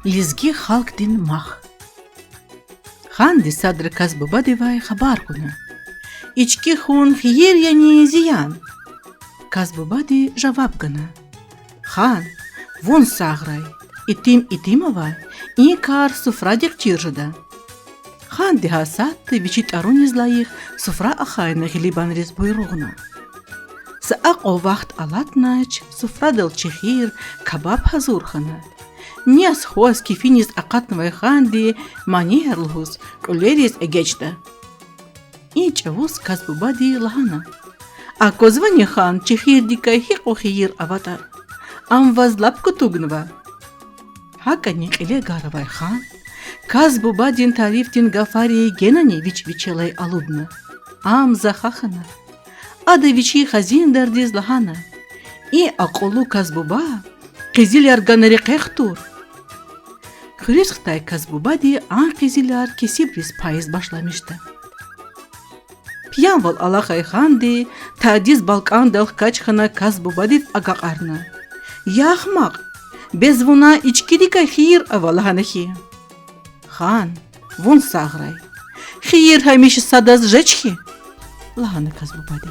лизги халк дин мах. Хан ди садр Казбубади вай хабар куна. Ички хун хиер яни зиян. Казбубади жаваб гана. Хан, вон саграй. Итимова и кар суфрадик чиржада. Хан ди хасад вичит арун излаих суфра ахайна хилибан рез бойругна. Саақо вақт алатнач суфрадал чехир кабаб хазурхана. Ниас хуас кифинис ақатнвай ханди манерлхус кулерис эгечда. И чавус Казбубади лахана. А козвани хан чехир дикай хиқо хиир аватар. Ам вазлап кутугнва. Хакани қиле гаравай хан. Казбубадин тарифтин гафари генани вичвичелай алубна. Ам захахана. Ада вичи хазин дардиз лахана. И ақолу Казбуба қизил ярганари қехтур. Хрисхтай Казбубади ан қизиляр кесибрис пайыз башламишта. Пьянвал Аллахай ханди таъдиз балкан дал качхана Казбубадив агақарна. Яхмақ, безвуна ичкидика хир авалаханахи. Хан, вон саграй. Хир хамиш садаз жечхи. Лахана Казбубади.